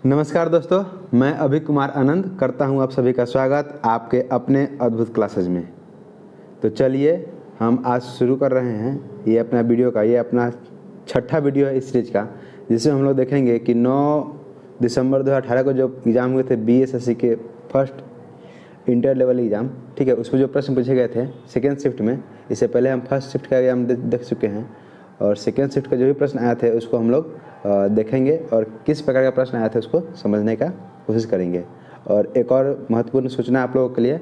नमस्कार दोस्तों, मैं अभी कुमार आनंद करता हूं आप सभी का स्वागत आपके अपने अद्भुत क्लासेज में। तो चलिए हम आज शुरू कर रहे हैं ये अपना वीडियो का, ये अपना छठा वीडियो है इस सीरीज का, जिसमें हम लोग देखेंगे कि 9 दिसंबर 2018 को जो एग्ज़ाम हुए थे BSSC के फर्स्ट इंटर लेवल एग्ज़ाम, ठीक है, उसमें जो प्रश्न पूछे गए थे सेकेंड शिफ्ट में। इससे पहले हम फर्स्ट शिफ्ट का एग्जाम देख चुके हैं और सेकेंड शिफ्ट का जो भी प्रश्न आए थे उसको हम लोग देखेंगे और किस प्रकार का प्रश्न आया था उसको समझने का कोशिश करेंगे। और एक और महत्वपूर्ण सूचना आप लोगों के लिए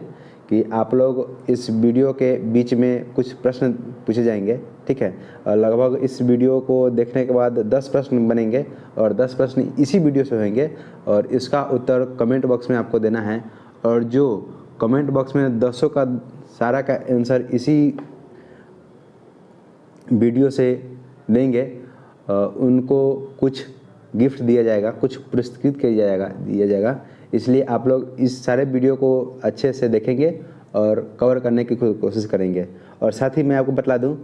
कि आप लोग इस वीडियो के बीच में कुछ प्रश्न पूछे जाएंगे, ठीक है। और लगभग इस वीडियो को देखने के बाद 10 प्रश्न बनेंगे और 10 प्रश्न इसी वीडियो से होंगे और इसका उत्तर कमेंट बॉक्स में आपको देना है। और जो कमेंट बॉक्स में 10 का सारा का आंसर इसी वीडियो से देंगे उनको कुछ गिफ्ट दिया जाएगा, कुछ पुरस्कृत दिया जाएगा। इसलिए आप लोग इस सारे वीडियो को अच्छे से देखेंगे और कवर करने की कोशिश करेंगे। और साथ ही मैं आपको बता दूं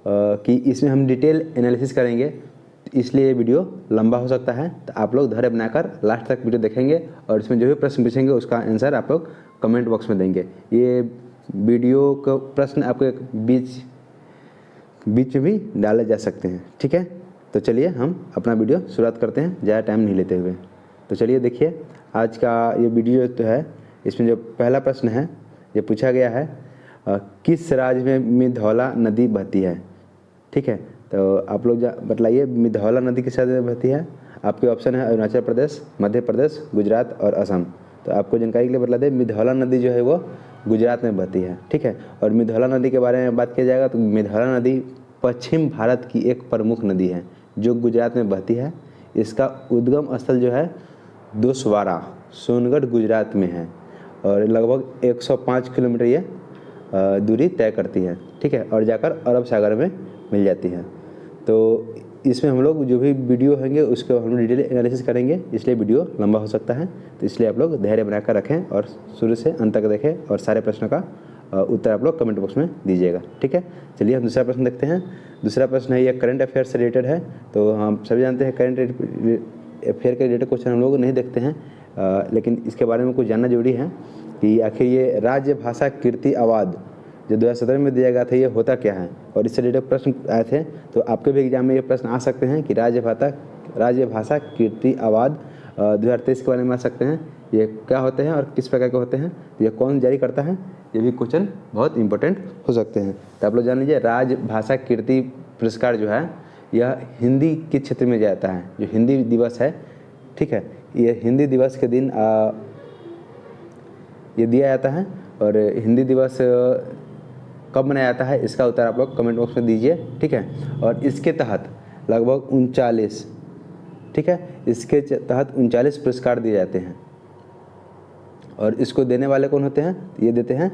कि इसमें हम डिटेल एनालिसिस करेंगे, इसलिए ये वीडियो लंबा हो सकता है। तो आप लोग धैर्य बनाकर लास्ट तक वीडियो देखेंगे और इसमें जो भी प्रश्न पूछेंगे उसका आंसर आप लोग कमेंट बॉक्स में देंगे। ये वीडियो का प्रश्न आपके बीच में भी डाले जा सकते हैं, ठीक है। तो चलिए हम अपना वीडियो शुरुआत करते हैं ज़्यादा टाइम नहीं लेते हुए। तो चलिए देखिए आज का ये वीडियो तो है, इसमें जो पहला प्रश्न है ये पूछा गया है किस राज्य में मिधौला नदी बहती है, ठीक है। तो आप लोग बतलाइए मिधौला नदी किस राज्य में बहती है। आपके ऑप्शन है अरुणाचल प्रदेश, मध्य प्रदेश, गुजरात और असम। तो आपको जानकारी के लिए बता दें मिधौला नदी जो है वो गुजरात में बहती है, ठीक है। और मिधौला नदी के बारे में बात किया जाएगा तो मिधौला नदी पश्चिम भारत की एक प्रमुख नदी है जो गुजरात में बहती है। इसका उद्गम स्थल जो है दोसवारा सोनगढ़ गुजरात में है और लगभग 105 किलोमीटर ये दूरी तय करती है, ठीक है, और जाकर अरब सागर में मिल जाती है। तो इसमें हम लोग जो भी वीडियो होंगे उसको हम डिटेल एनालिसिस करेंगे, इसलिए वीडियो लंबा हो सकता है। तो इसलिए आप लोग धैर्य बनाकर रखें और शुरू से अंत तक देखें और सारे प्रश्नों का उत्तर आप लोग कमेंट बॉक्स में दीजिएगा, ठीक है। चलिए हम दूसरा प्रश्न देखते हैं। दूसरा प्रश्न है ये करंट अफेयर से रिलेटेड है। तो हम सभी जानते हैं करंट अफेयर के रिलेटेड क्वेश्चन हम लोग नहीं देखते हैं, लेकिन इसके बारे में कुछ जानना जरूरी है कि आखिर ये राज्य भाषा कीर्ति अवार्ड जो 2017 में दिया गया था ये होता क्या है। और इससे रिलेटेड प्रश्न आए थे तो आपके भी एग्जाम में ये प्रश्न आ सकते हैं कि राज्य भाषा कीर्ति अवार्ड 2023 के बारे में आ सकते हैं। ये क्या होते हैं और किस प्रकार के होते हैं, तो ये कौन जारी करता है, ये भी क्वेश्चन बहुत इंपॉर्टेंट हो सकते हैं। तो आप लोग जान लीजिए राज्य भाषा कीर्ति पुरस्कार जो है यह हिंदी के क्षेत्र में जाता है। जो हिंदी दिवस है, ठीक है, ये हिंदी दिवस के दिन ये दिया जाता है। और हिंदी दिवस कब मनाया जाता है इसका उत्तर आप लोग कमेंट बॉक्स में दीजिए, ठीक है। और इसके तहत लगभग 39, ठीक है, इसके तहत 39 पुरस्कार दिए जाते हैं। और इसको देने वाले कौन होते हैं, ये देते हैं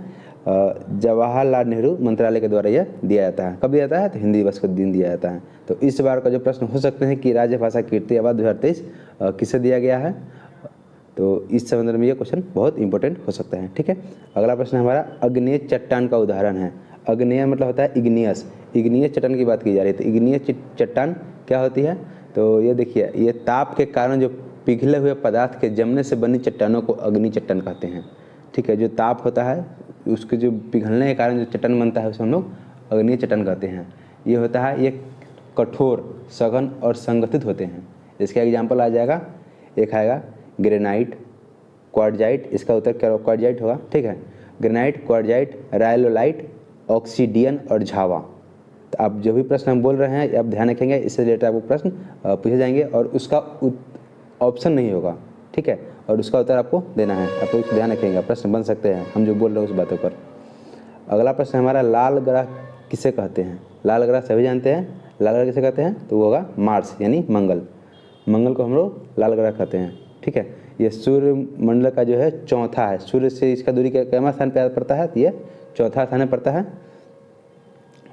जवाहरलाल नेहरू मंत्रालय के द्वारा यह दिया जाता है। कब दिया जाता है, तो हिंदी दिवस के दिन दिया जाता है। तो इस बार का जो प्रश्न हो सकते हैं कि राज्य भाषा कीर्ति अवार्ड 2023 किसे दिया गया है, तो इस संबंध में ये क्वेश्चन बहुत इंपॉर्टेंट हो सकता है, ठीक है। अगला प्रश्न हमारा अग्नेय चट्टान का उदाहरण है। अग्नेय मतलब होता है इग्नियस चट्टान की बात की जा रही है। तो इग्नियस चट्टान क्या होती है, तो ये देखिए ये ताप के कारण जो पिघले हुए पदार्थ के जमने से बनी चट्टानों को अग्नि चट्टान कहते हैं, ठीक है। जो ताप होता है उसके जो पिघलने के कारण जो चट्टान बनता है उसे हम लोग अग्नि चट्टान कहते हैं। ये होता है ये कठोर, सघन और संगठित होते हैं। इसका एग्जाम्पल आ जाएगा, एक आएगा ग्रेनाइट, क्वार्टजाइट, इसका उत्तर क्या क्वार्टजाइट होगा, ठीक है। ग्रेनाइट, क्वार्टजाइट, रायलोलाइट, ऑक्सीडियन और झावा। तो आप जो भी प्रश्न हम बोल रहे हैं आप ध्यान रखेंगे, इससे रिलेटेड आपको प्रश्न पूछे जाएंगे और उसका ऑप्शन नहीं होगा, ठीक है, और उसका उत्तर आपको देना है। आप लोग ध्यान रखेंगे, प्रश्न बन सकते हैं हम जो बोल रहे हैं उस बातों पर। अगला प्रश्न हमारा लाल ग्रह किसे कहते हैं। लाल ग्रह सभी जानते हैं, लाल ग्रह किसे कहते हैं, तो वो होगा मार्स यानी मंगल को हम लोग लाल ग्रह कहते हैं, ठीक है। ये सूर्य मंडल का जो है चौथा है, सूर्य से इसका दूरी क्या स्थान पर पड़ता है, तो ये चौथा स्थान में पड़ता है।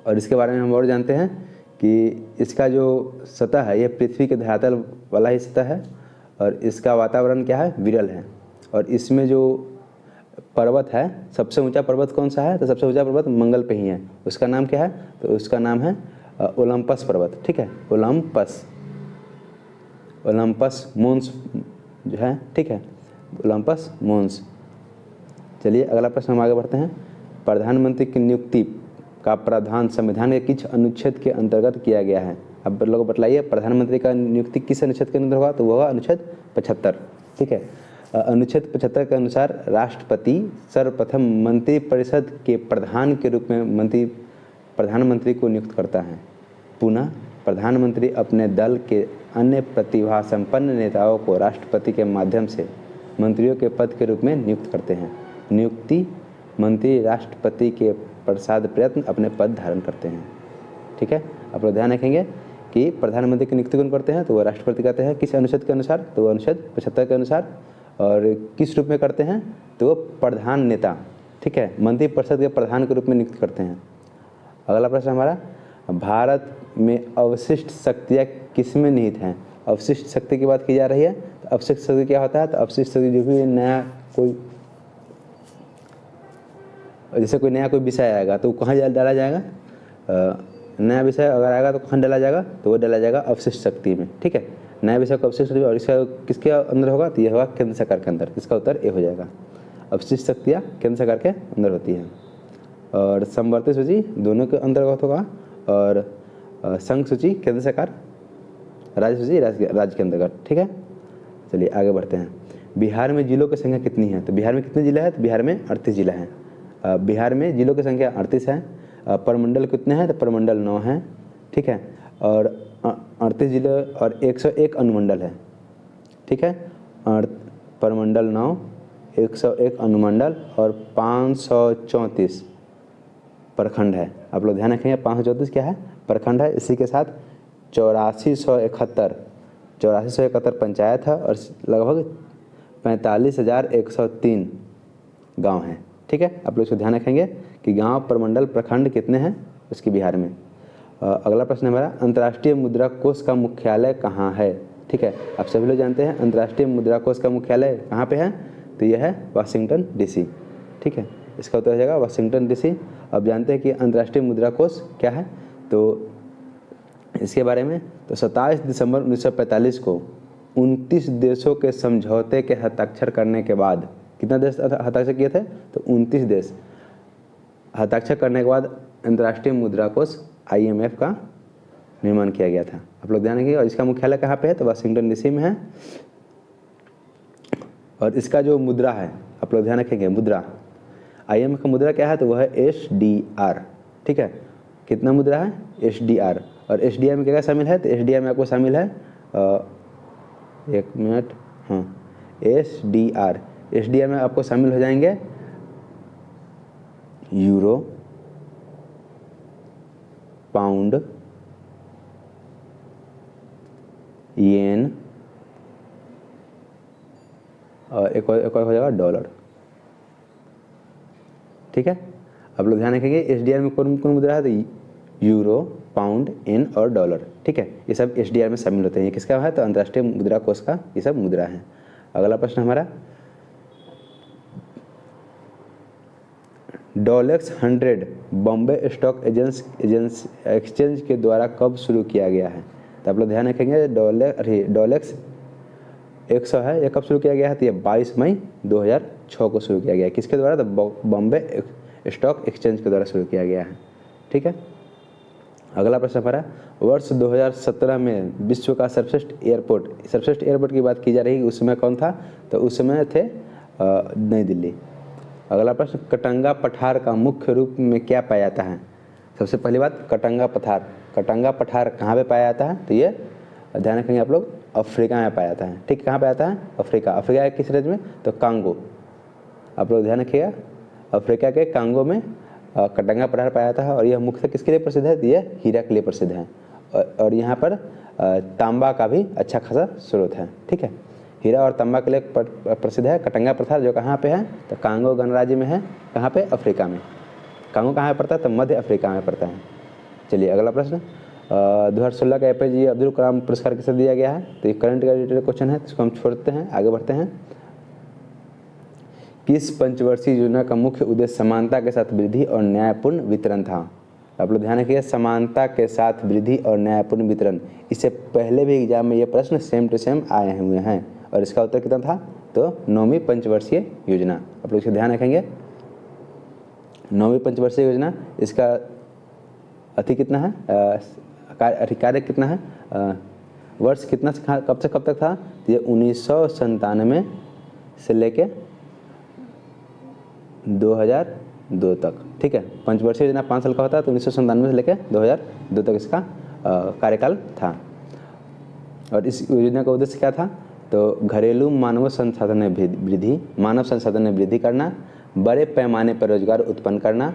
और इसके बारे में हम और जानते हैं कि इसका जो सतह है ये पृथ्वी के धरातल वाला ही सतह है और इसका वातावरण क्या है, विरल है। और इसमें जो पर्वत है, सबसे ऊंचा पर्वत कौन सा है? तो सबसे ऊंचा पर्वत मंगल पे ही है। उसका नाम क्या है? तो उसका नाम है ओलंपस पर्वत। ठीक है, ओलंपस, ओलंपस मोन्स जो है, ठीक है, ओलंपस मोन्स। चलिए अगला प्रश्न हम आगे बढ़ते हैं। प्रधानमंत्री की नियुक्ति का प्रावधान संविधान के किस अनुच्छेद के अंतर्गत किया गया है? अब लोग बतलाइए, प्रधानमंत्री का नियुक्ति किस अनुच्छेद के अंदर होगा? तो वह अनुच्छेद 75। ठीक है, अनुच्छेद 75 के अनुसार राष्ट्रपति सर्वप्रथम मंत्रिपरिषद के प्रधान के रूप में प्रधानमंत्री को नियुक्त करता है। पुनः प्रधानमंत्री अपने दल के अन्य प्रतिभा संपन्न नेताओं को राष्ट्रपति के माध्यम से मंत्रियों के पद के रूप में नियुक्त करते हैं। नियुक्ति मंत्री राष्ट्रपति के प्रसाद प्रयत्न अपने पद धारण करते हैं। ठीक है, आप लोग ध्यान रखेंगे कि प्रधानमंत्री की नियुक्ति कौन करते हैं? तो वह राष्ट्रपति करते हैं। किस अनुच्छेद के अनुसार? तो अनुच्छेद 75 के अनुसार। और किस रूप में करते हैं? तो वो प्रधान नेता, ठीक है, मंत्रिपरिषद के प्रधान के रूप में नियुक्त करते हैं। अगला प्रश्न हमारा, भारत में अवशिष्ट शक्तियाँ किसमें निहित हैं? अवशिष्ट शक्ति की बात की जा रही है। तो अवशिष्ट शक्ति क्या होता है? तो अवशिष्ट शक्ति जो भी नया कोई, जैसे कोई नया कोई विषय आएगा तो कहाँ डाला जाएगा? नया विषय अगर आएगा तो कहाँ डाला जाएगा? तो वो डाला जाएगा अवशिष्ट शक्ति में। ठीक है, नया विषय को अवशिष्ट शक्ति, और इसका किसके अंदर होगा? तो यह होगा केंद्र सरकार के अंदर। इसका उत्तर ए हो जाएगा। अवशिष्ट शक्तियाँ केंद्र सरकार के अंदर होती हैं। और समवर्ती सूची दोनों के अंतर्गत होगा। और संघ सूची केंद्र सरकार, राज्य सूची राज्य के अंतर्गत। ठीक है, चलिए आगे बढ़ते हैं। बिहार में जिलों की संख्या कितनी है? तो बिहार में कितने जिला है? तो बिहार में 38 जिला हैं। बिहार में जिलों की संख्या 38 है। प्रमंडल कितने हैं? तो प्रमंडल 9 हैं। ठीक है, और 38 जिले और 101 अनुमंडल है। ठीक है, और प्रमंडल 9, 101 अनुमंडल और 534 प्रखंड है। आप लोग ध्यान रखेंगे, 534 क्या है? प्रखंड है। इसी के साथ 8471 पंचायत है और लगभग 45,103 गांव हैं। ठीक है, आप लोग इसको ध्यान रखेंगे कि गांव, प्रमंडल, प्रखंड कितने हैं उसकी बिहार में। अगला प्रश्न हमारा, अंतर्राष्ट्रीय मुद्रा कोष का मुख्यालय कहाँ है? ठीक है, आप सभी लोग जानते हैं अंतर्राष्ट्रीय मुद्रा कोष का मुख्यालय कहाँ पे है? तो यह है वाशिंगटन डीसी। ठीक है, इसका उत्तर हो जाएगा वाशिंगटन डीसी। अब जानते हैं कि अंतर्राष्ट्रीय मुद्रा कोष क्या है, तो इसके बारे में, तो 27 दिसंबर 1945 को 29 देशों के समझौते के हस्ताक्षर करने के बाद, कितना देश हस्ताक्षर किए थे? तो 29 देश हस्ताक्षर करने के बाद अंतर्राष्ट्रीय मुद्रा कोष IMF का निर्माण किया गया था। आप लोग ध्यान रखिए। और इसका मुख्यालय कहाँ पे है? तो वाशिंगटन डीसी में है। और इसका जो मुद्रा है, आप लोग ध्यान रखेंगे, मुद्रा, IMF का मुद्रा क्या है? तो वह है SDR। ठीक है, कितना मुद्रा है? SDR। और SDR में क्या क्या शामिल है? तो SDR में आपको शामिल है, एक मिनट, हाँ, SDR में आपको शामिल हो जाएंगे यूरो, पाउंड, येन और एक और हो जाएगा डॉलर। ठीक है, आप लोग ध्यान रखेंगे SDR में कौन कौन मुद्रा है? तो यूरो, पाउंड, येन और डॉलर। ठीक है, ये सब SDR में शामिल होते हैं। ये किसका है? तो अंतर्राष्ट्रीय मुद्रा कोष का ये सब मुद्रा है। अगला प्रश्न हमारा, डॉलेक्स 100 बॉम्बे स्टॉक एक्सचेंज के द्वारा कब शुरू किया गया है? तो आप लोग ध्यान रखेंगे, डॉलेक्स 100 है, ये कब शुरू किया गया है? तो ये 22 मई 2006 को शुरू किया गया है। किसके द्वारा? तो बॉम्बे स्टॉक एक्सचेंज के द्वारा शुरू किया गया है। ठीक है, अगला प्रश्न हमारा, वर्ष 2017 में विश्व का सर्वश्रेष्ठ एयरपोर्ट की बात की जा रही है। उस समय कौन था? तो उस समय थे नई दिल्ली। अगला प्रश्न, कटंगा पठार का मुख्य रूप में क्या पाया जाता है? सबसे पहली बात, कटंगा पठार कहाँ पे पाया जाता है? तो ये ध्यान रखेंगे आप लोग, अफ्रीका में पाया जाता है। ठीक, कहाँ पाया जाता है? अफ्रीका के किस राज्य में? तो कांगो। आप लोग ध्यान रखिएगा, अफ्रीका के कांगो में कटंगा पठार पाया जाता है। और यह मुख्यतः किसके लिए प्रसिद्ध है? तो यह हीरा के लिए प्रसिद्ध है। और यहाँ पर तांबा का भी अच्छा खासा स्रोत है। ठीक है, हीरा और तांबा के लिए प्रसिद्ध है कटंगा पठार, जो कहाँ पे है? तो कांगो गणराज्य में है। कहाँ पे? अफ्रीका में। कांगो कहाँ पे पड़ता है? तो मध्य अफ्रीका में पड़ता है। चलिए अगला प्रश्न, 2016 का APJ अब्दुल कलाम पुरस्कार किसे दिया गया है? तो ये करंट का रिलेटेड क्वेश्चन है, इसको हम छोड़ते हैं, आगे बढ़ते हैं। किस पंचवर्षीय योजना का मुख्य उद्देश्य समानता के साथ वृद्धि और न्यायपूर्ण वितरण था? आप लोग ध्यान रखिए, समानता के साथ वृद्धि और न्यायपूर्ण वितरण। इससे पहले भी एग्जाम में ये प्रश्न सेम टू सेम आए हुए हैं और इसका उत्तर कितना था? तो 9वीं पंचवर्षीय योजना। आप लोग इसे ध्यान रखेंगे, 9वीं पंचवर्षीय योजना, इसका अति कितना है, कार्य कितना है, वर्ष कितना, कब से कब तक था? ये 1997 से लेके 2002 तक। ठीक है, पंचवर्षीय योजना 5 साल का होता है, तो 1997 से लेके 2002 तक इसका कार्यकाल था। और इस योजना का उद्देश्य क्या था? तो घरेलू मानव संसाधन में वृद्धि, मानव संसाधन में वृद्धि करना, बड़े पैमाने पर रोजगार उत्पन्न करना,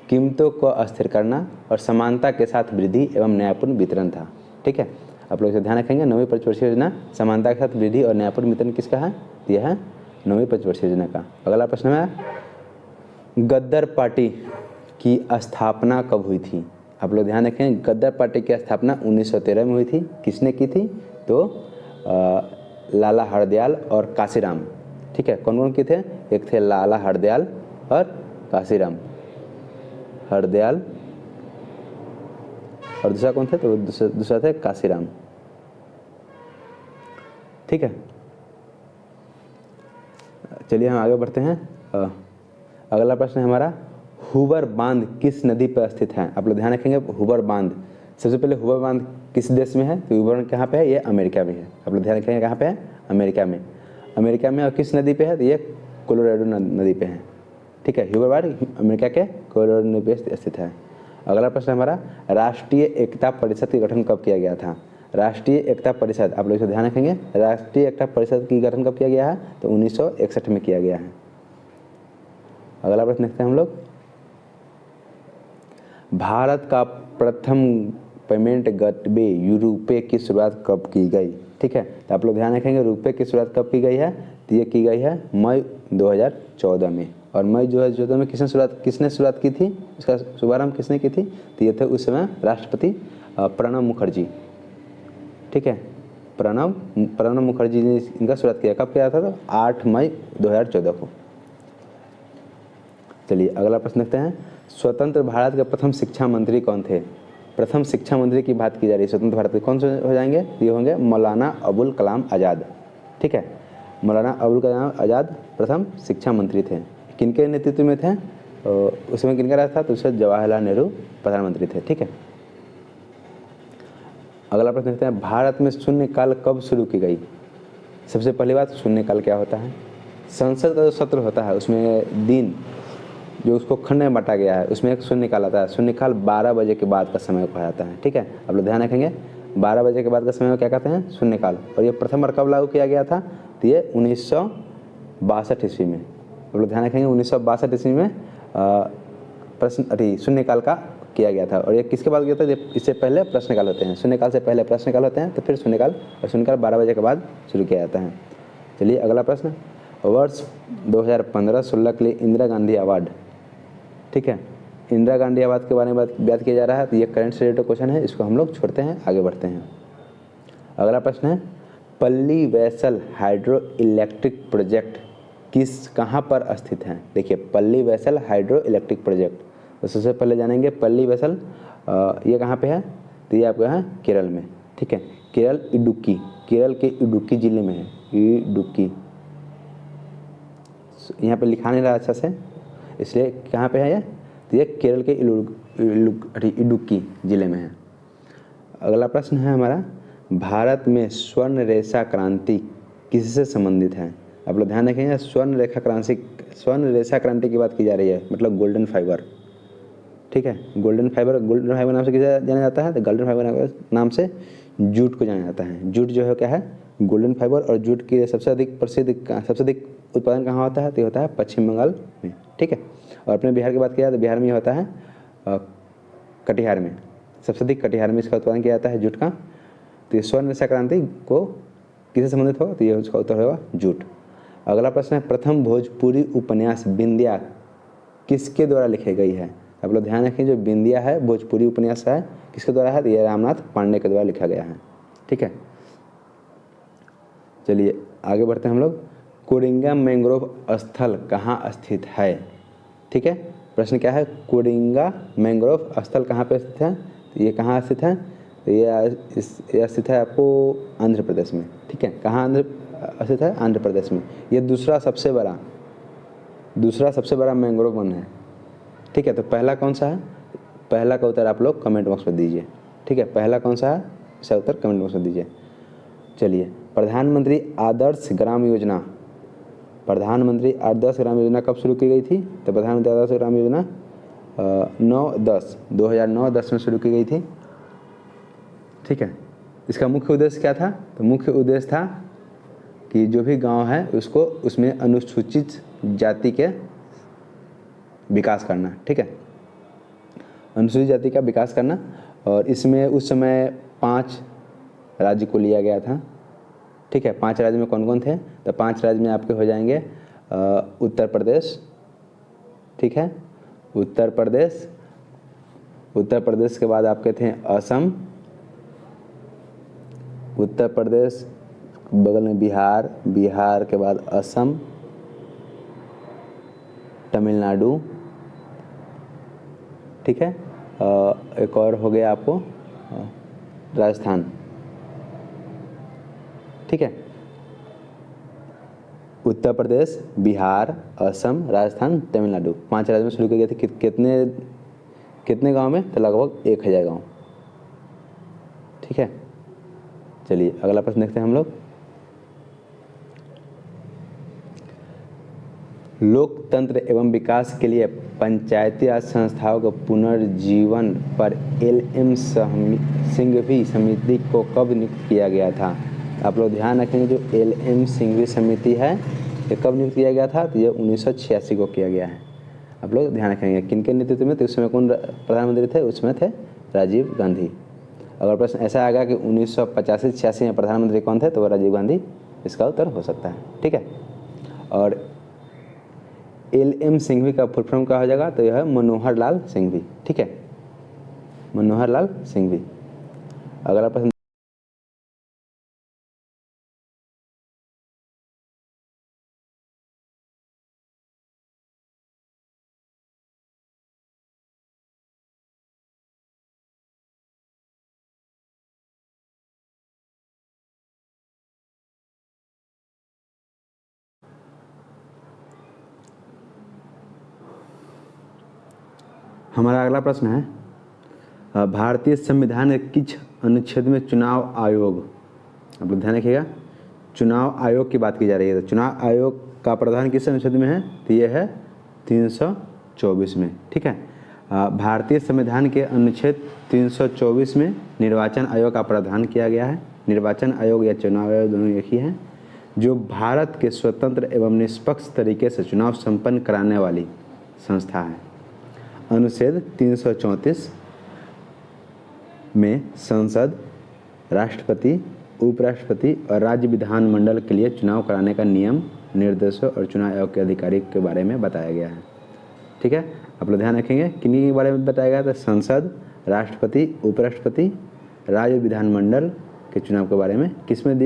कीमतों को अस्थिर करना और समानता के साथ वृद्धि एवं न्यायपूर्ण वितरण था। ठीक है, आप लोग इसे ध्यान रखेंगे। 9वीं पंचवर्षीय योजना समानता के साथ वृद्धि और न्यायपूर्ण वितरण किसका है? यह है 9वीं पंचवर्षीय योजना का। अगला प्रश्न है, गद्दार पार्टी की स्थापना कब हुई थी? आप लोग ध्यान रखें, गद्दार पार्टी की स्थापना 1913 में हुई थी। किसने की थी? तो लाला हरदयाल और काशीराम। ठीक है, कौन कौन के थे? एक थे लाला हरदयाल और काशीराम, हरदयाल, और दूसरा कौन थे? तो दूसरा थे काशीराम। ठीक है, चलिए हम आगे बढ़ते हैं। अगला प्रश्न है हमारा, हुबर बांध किस नदी पर स्थित है? आप लोग ध्यान रखेंगे, हुबर बांध, सबसे पहले हुबर बांध किस देश में है? तो हुबर बांध कहाँ पे है? ये अमेरिका में है। आप लोग ध्यान रखेंगे, कहाँ पे है? अमेरिका में। अमेरिका में और किस नदी पे है? तो ये कोलोराडो नदी पे है। ठीक है, हुबर बांध अमेरिका के कोलोराडो नदी पे स्थित है। अगला प्रश्न हमारा, राष्ट्रीय एकता परिषद का गठन कब किया गया था? राष्ट्रीय एकता परिषद, आप लोग इसे ध्यान रखेंगे, राष्ट्रीय एकता परिषद की गठन कब किया गया है? तो 1961 में किया गया है। अगला प्रश्न देखते हैं हम लोग, भारत का प्रथम पेमेंट गेटवे रुपए की शुरुआत कब की गई? ठीक है, तो आप लोग ध्यान रखेंगे, रुपए की शुरुआत कब की गई है? तो ये की गई है मई 2014 में। और मई 2014 में किसने शुरुआत की थी? इसका शुभारंभ किसने की थी? तो ये थे उस समय राष्ट्रपति प्रणब मुखर्जी। ठीक है, प्रणब मुखर्जी ने इनका शुरुआत किया। कब किया था? तो 8 मई 2014 को। चलिए अगला प्रश्न देखते हैं, स्वतंत्र भारत के प्रथम शिक्षा मंत्री कौन थे? प्रथम शिक्षा मंत्री की बात की जा रही है स्वतंत्र भारत के, कौन से हो जाएंगे? ये होंगे मौलाना अबुल कलाम आज़ाद। ठीक है, मौलाना अबुल कलाम आज़ाद प्रथम शिक्षा मंत्री थे। किनके नेतृत्व में थे? उसमें किनका राज था? तो उसमें जवाहरलाल नेहरू प्रधानमंत्री थे। ठीक है, अगला प्रश्न देखते हैं, भारत में शून्यकाल कब शुरू की गई? सबसे पहली बात, शून्यकाल क्या होता है? संसद का जो सत्र होता है उसमें दिन जो उसको खंड में बांटा गया है उसमें एक शून्यकाल आता है। शून्यकाल 12 बजे के बाद का समय कहा जाता है। ठीक है, आप लोग ध्यान रखेंगे, 12 बजे के बाद का समय में क्या कहते हैं? शून्यकाल। और ये प्रथम बार कब लागू किया गया था? तो ये 1962 ईस्वी में। आप लोग ध्यान रखेंगे, 1962 ईस्वी में शून्यकाल का किया गया था। और ये किसके बाद किया था? इससे पहले प्रश्नकाल होते हैं, शून्यकाल से पहले प्रश्नकाल होते हैं, तो फिर शून्यकाल, और शून्यकाल 12 बजे के बाद शुरू किया जाता है। चलिए अगला प्रश्न, वर्ष 2015-16 के लिए इंदिरा गांधी अवार्ड। ठीक है, इंदिरा गांधी अवार्ड के बारे में बात किया जा रहा है, तो ये करंट से रिलेटेड क्वेश्चन है, इसको हम लोग छोड़ते हैं, आगे बढ़ते हैं। अगला प्रश्न है, पल्ली वैसल हाइड्रो इलेक्ट्रिक प्रोजेक्ट कहाँ पर स्थित है? देखिए, पल्ली वैसल हाइड्रो इलेक्ट्रिक प्रोजेक्ट, तो सबसे पहले जानेंगे पल्ली वैसल ये कहाँ पे है? तो ये आपका है केरल में। ठीक है, केरल इडुक्की, केरल के इडुक्की जिले में है। इडुक्की, यहाँ पे लिखा नहीं रहा अच्छा से, इसलिए कहाँ पे है ये? तो ये केरल के इडुक्की जिले में है। अगला प्रश्न है हमारा, भारत में स्वर्ण रेखा क्रांति किससे संबंधित है? आप लोग ध्यान रखेंगे, स्वर्ण रेखा क्रांति की बात की जा रही है, मतलब गोल्डन फाइबर। ठीक है, गोल्डन फाइबर नाम से किसे जाना जाता है? तो गोल्डन फाइबर नाम से जूट को जाना जाता है। जूट जो है क्या है? Golden fibre. और जूट की सबसे अधिक उत्पादन कहाँ होता है? तो होता है पश्चिम बंगाल में। ठीक है, और अपने बिहार की बात किया तो बिहार में होता है कटिहार में, सबसे अधिक कटिहार में इसका उत्पादन किया जाता है जूट का। तो ये स्वर्ण रेखा क्रांति को किससे संबंधित होगा? तो ये उसका उत्तर होगा जूट। अगला प्रश्न है, प्रथम भोजपुरी उपन्यास बिंदिया किसके द्वारा लिखी गई है? आप लोग ध्यान रखें, जो बिंदिया है भोजपुरी उपन्यास है, किसके द्वारा है? तो ये रामनाथ पांडे के द्वारा लिखा गया है। ठीक है, चलिए आगे बढ़ते हैं हम लोग। कोडिंगा मैंग्रोव स्थल कहाँ स्थित है? ठीक है, प्रश्न क्या है, कोडिंगा मैंग्रोव स्थल कहाँ पे स्थित है? तो ये कहाँ स्थित है? तो ये स्थित है आपको आंध्र प्रदेश में। ठीक है, कहाँ स्थित है? आंध्र प्रदेश में। ये दूसरा सबसे बड़ा मैंग्रोव वन है। ठीक है, तो पहला कौन सा है? पहला का उत्तर आप लोग कमेंट बॉक्स में दीजिए। ठीक है, पहला कौन सा है, इसका उत्तर कमेंट बॉक्स में दीजिए। चलिए, प्रधानमंत्री आदर्श ग्राम योजना कब शुरू की गई थी? तो प्रधानमंत्री आदर्श ग्राम योजना 2009-10 में शुरू की गई थी। ठीक है, इसका मुख्य उद्देश्य क्या था? तो मुख्य उद्देश्य था कि जो भी गांव है उसको उसमें अनुसूचित जाति के विकास करना। ठीक है, अनुसूचित जाति का विकास करना। और इसमें उस समय 5 राज्य को लिया गया था। ठीक है, 5 राज्य में कौन कौन थे? तो 5 राज्य में आपके हो जाएंगे उत्तर प्रदेश। ठीक है, उत्तर प्रदेश के बाद आपके थे असम, उत्तर प्रदेश बगल में बिहार के बाद असम, तमिलनाडु। ठीक है, एक और हो गया आपको राजस्थान। ठीक है, उत्तर प्रदेश, बिहार, असम, राजस्थान, तमिलनाडु, 5 राज्य में शुरू किए गए थे। कितने गांव में? तो लगभग 1000 गांव। ठीक है, चलिए अगला प्रश्न देखते हैं हम लोग। लोकतंत्र एवं विकास के लिए पंचायती राज संस्थाओं के पुनर्जीवन पर LM सिंघवी समिति को कब नियुक्त किया गया था? आप लोग ध्यान रखेंगे, जो LM सिंघवी समिति है ये कब नियुक्त किया गया था? तो ये 1986 को किया गया है। आप लोग ध्यान रखेंगे किनके नेतृत्व में? तो उसमें कौन प्रधानमंत्री थे? उसमें थे राजीव गांधी। अगर प्रश्न ऐसा आएगा कि 1985-86 में प्रधानमंत्री कौन थे, तो वो राजीव गांधी इसका उत्तर हो सकता है। ठीक है, और LM सिंघवी का फुल फॉर्म क्या हो जाएगा? तो यह है मनोहर लाल सिंघवी। ठीक है, मनोहर लाल सिंघवी। अगला प्रश्न हमारा अगला प्रश्न है, भारतीय संविधान के किस अनुच्छेद में चुनाव आयोग, आप लोग ध्यान रखिएगा, चुनाव आयोग की बात की जा रही है। तो चुनाव आयोग का प्रावधान किस अनुच्छेद में है? तो ये है 324 में। ठीक है, भारतीय संविधान के अनुच्छेद 324 में निर्वाचन आयोग का प्रावधान किया गया है। निर्वाचन आयोग या चुनाव आयोग दोनों एक ही हैं, जो भारत के स्वतंत्र एवं निष्पक्ष तरीके से चुनाव संपन्न कराने वाली संस्था है। अनुच्छेद 334 में संसद, राष्ट्रपति, उपराष्ट्रपति और राज्य विधानमंडल के लिए चुनाव कराने का नियम, निर्देशों और चुनाव आयोग के अधिकारी के बारे में बताया गया है। ठीक है, आप लोग ध्यान रखेंगे किन्हीं के बारे में बताया गया था? संसद, राष्ट्रपति, उपराष्ट्रपति, राज्य विधानमंडल के चुनाव के बारे में किस में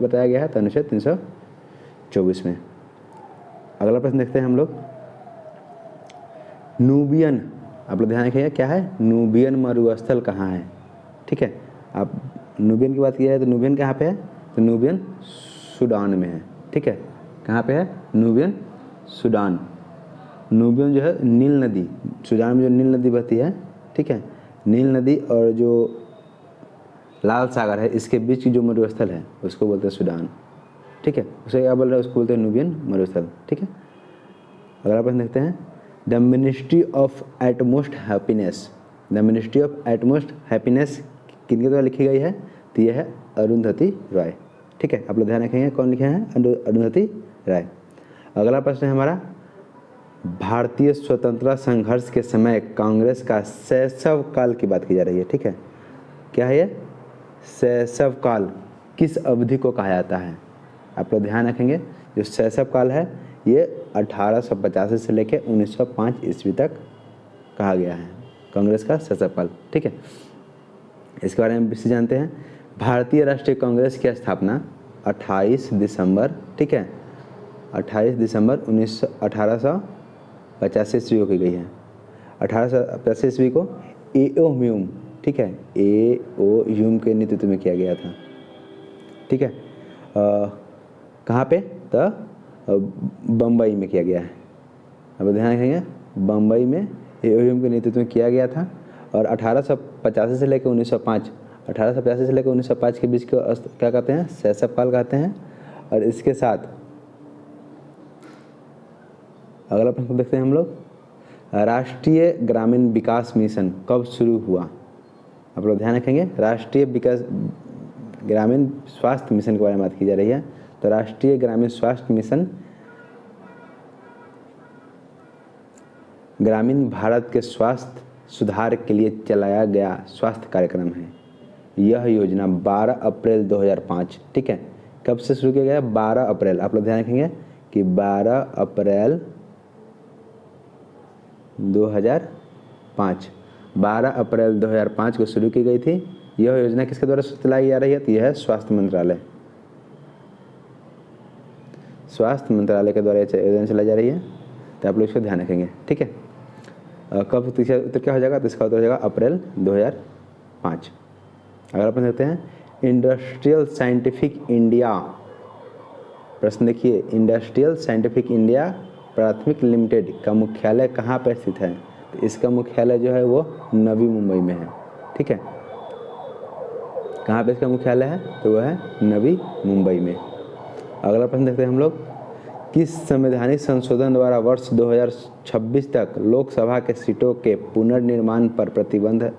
बताया गया है? तो अनुच्छेद 324 में। अगला प्रश्न देखते हैं हम लोग। नूबियन, आप लोग ध्यान रखिएगा क्या है? नूबियन मरुस्थल कहाँ है? ठीक है, आप नूबियन की बात की जाए तो नूबियन कहाँ पे है? तो नूबियन सूडान में है। ठीक है, कहाँ पे है? Nubian Sudan. नूबियन जो है नील नदी, सूडान में जो नील नदी बहती है, ठीक है, नील नदी और जो लाल सागर है इसके बीच की जो मरुस्थल है उसको बोलते हैं सूडान। ठीक है, उसे क्या बोल रहे हैं? उसको बोलते हैं नूबियन मरुस्थल। ठीक है, अगला प्रश्न देखते हैं। The ministry of utmost happiness, the ministry of utmost happiness किनके द्वारा लिखी गई है? तो यह है अरुंधति रॉय। ठीक है, आप लोग ध्यान रखेंगे कौन लिखे हैं? अरुंधति रॉय। अगला प्रश्न है हमारा, भारतीय स्वतंत्रता संघर्ष के समय कांग्रेस का शैशव काल की बात की जा रही है। ठीक है, क्या है ये? शैशव काल किस अवधि को कहा जाता है? आप लोग ध्यान रखेंगे, जो शैशव काल है ये 1885 से लेकर 1905 ईस्वी तक कहा गया है कांग्रेस का शैशव काल। ठीक है, इसके बारे में विशेष जानते हैं। भारतीय राष्ट्रीय कांग्रेस की स्थापना 28 दिसंबर, ठीक है, 28 दिसंबर 1885 ईस्वी को की गई है। 1885 ईस्वी को एओ ह्यूम, ठीक है, एओ ह्यूम के नेतृत्व में किया गया था। ठीक है, कहाँ पे? तो बम्बई में किया गया है। अब ध्यान रखेंगे, बम्बई में एओ ह्यूम के नेतृत्व में किया गया था। और 1885 से लेकर 1905, 1885 से लेकर 1905 के बीच को क्या कहते हैं? शैशव काल कहते हैं। और इसके साथ अगला प्रश्न देखते हैं हम लोग, राष्ट्रीय ग्रामीण विकास मिशन कब शुरू हुआ? आप लोग ध्यान रखेंगे, राष्ट्रीय विकास ग्रामीण स्वास्थ्य मिशन के बारे में बात की जा रही है। तो राष्ट्रीय ग्रामीण स्वास्थ्य मिशन ग्रामीण भारत के स्वास्थ्य सुधार के लिए चलाया गया स्वास्थ्य कार्यक्रम है। यह योजना 12 अप्रैल 2005, ठीक है, कब से शुरू किया गया? 12 अप्रैल। आप लोग ध्यान रखेंगे कि 12 अप्रैल 2005, 12 अप्रैल 2005 को शुरू की गई थी। यह योजना किसके द्वारा चलाई जा रही है? तो यह है स्वास्थ्य मंत्रालय, स्वास्थ्य मंत्रालय के द्वारा यह योजना चलाई जा रही है। तो आप लोग इसको ध्यान रखेंगे, ठीक है। कब उत्तर क्या हो जाएगा? तो इसका उत्तर हो जाएगा अप्रैल 2005। अगर अपन देखते हैं, इंडस्ट्रियल साइंटिफिक इंडिया, प्रश्न देखिए, इंडस्ट्रियल साइंटिफिक इंडिया प्राथमिक लिमिटेड का मुख्यालय कहाँ पर स्थित है? तो इसका मुख्यालय जो है वो नवी मुंबई में है, ठीक है। कहाँ पे इसका मुख्यालय है? तो वह है नवी मुंबई में। अगला प्रश्न देखते हैं हम लोग, किस संवैधानिक संशोधन द्वारा वर्ष 2026 तक लोकसभा के सीटों के पुनर्निर्माण पर प्रतिबंध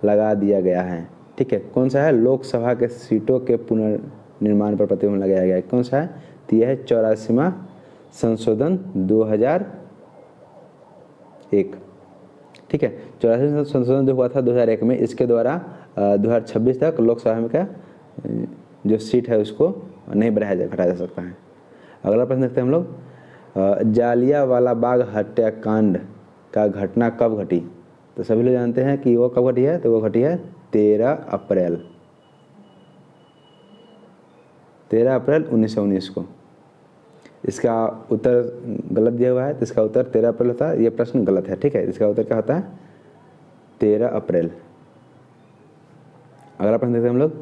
लगा दिया गया है? ठीक है, कौन सा है? लोकसभा के सीटों के पुनर्निर्माण पर प्रतिबंध लगाया गया है। कौन सा है? तो यह है 84वां संशोधन 2001, ठीक है। 84वां संशोधन जो हुआ था 2001 में, इसके द्वारा 2026 तक लोकसभा में का जो सीट है उसको नहीं घटाया जा सकता है। अगला प्रश्न देखते हैं हम लोग, जालियांवाला बाग हत्याकांड का घटना कब घटी? तो सभी लोग जानते हैं कि वो कब घटी है। तो वो घटी है 13 अप्रैल 1919 को। इसका उत्तर गलत दिया हुआ है, तो इसका उत्तर 13 अप्रैल होता है। ये प्रश्न गलत है, ठीक है। इसका उत्तर क्या होता है? 13 अप्रैल। अगला प्रश्न देखते हैं हम लोग,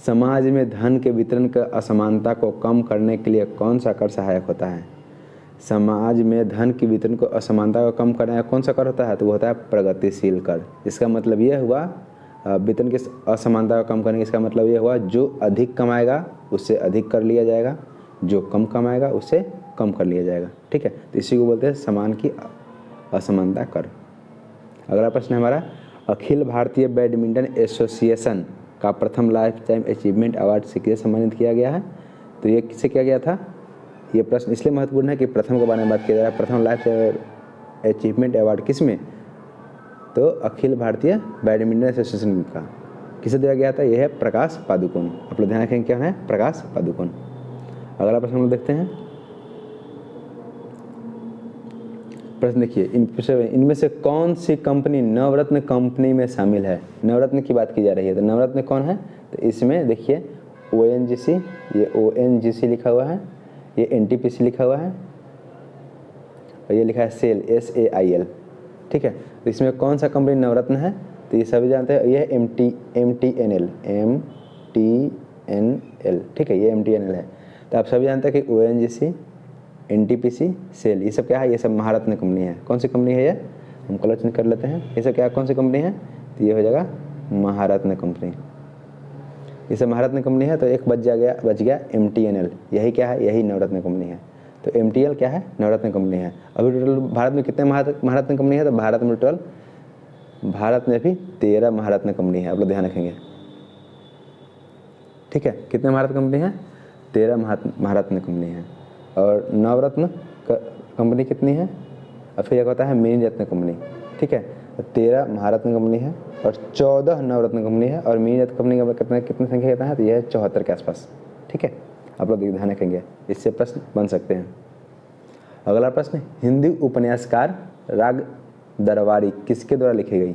समाज में धन के वितरण का असमानता को कम करने के लिए कौन सा कर सहायक होता है? समाज में धन की वितरण को असमानता को कम करने का कौन सा कर होता है? तो वो होता है प्रगतिशील कर। इसका मतलब ये हुआ, वितरण की असमानता को कम करने का इसका मतलब ये हुआ, जो अधिक कमाएगा उससे अधिक कर लिया जाएगा, जो कम कमाएगा उससे कम कर लिया जाएगा, ठीक है। तो इसी को बोलते हैं समान की असमानता कर। अगला प्रश्न है हमारा, अखिल भारतीय बैडमिंटन एसोसिएशन का प्रथम लाइफ टाइम अचीवमेंट अवार्ड से किसे सम्मानित किया गया है? तो ये किसे किया गया था? ये प्रश्न इसलिए महत्वपूर्ण है कि प्रथम के बारे में बात किया जा रहा है। प्रथम लाइफ टाइम अचीवमेंट अवार्ड किस में? तो अखिल भारतीय बैडमिंटन एसोसिएशन का किसे दिया गया था? यह है प्रकाश पादुकोण। आप लोग ध्यान रखेंगे क्या है? प्रकाश पादुकोण। अगला प्रश्न हम लोग देखते हैं, प्रश्न देखिए, इनमें से कौन सी कंपनी नवरत्न कंपनी में शामिल है? नवरत्न की बात की जा रही है, तो नवरत्न कौन है? तो इसमें देखिए ONGC, ये ONGC लिखा हुआ है, ये NTPC लिखा हुआ है, और ये लिखा है SAIL, SAIL, ठीक है। तो इसमें कौन सा कंपनी नवरत्न है? तो ये सभी जानते हैं, ये MTNL, ठीक है, ये MTNL है। तो आप सभी जानते हैं कि ONGC, NTPC, SAIL, ये सब क्या है? ये सब महारत्न कंपनी है। कौन सी कंपनी है ये? हम कलर चेंज कर लेते हैं। ये सब क्या, कौन सी कंपनी है? तो ये हो जाएगा महारत्न कंपनी। ये सब महारत्न कंपनी है। तो एक बच गया MTNL, यही क्या है? यही नवरत्न कंपनी है। तो MTL क्या है? नवरत्न कंपनी है। अभी टोटल भारत में कितने महारत्न कंपनी है? तो भारत में भी 13 महारत्न कंपनी है। आप लोग ध्यान रखेंगे, ठीक है। कितने महारत्न कंपनी है? 13 महारत्न कंपनी है। और नवरत्न कंपनी कितनी है? और फिर एक होता है मिनी रत्न कंपनी, ठीक है। तो 13 महारत्न कंपनी है और 14 नवरत्न कंपनी है, और मिनी रत्न कंपनी का कितने संख्या कहता है? तो यह है 74 के आसपास, ठीक है। आप लोग ध्यान रखेंगे, इससे प्रश्न बन सकते हैं। अगला प्रश्न, हिंदी उपन्यासकार राग दरबारी किसके द्वारा लिखी गई?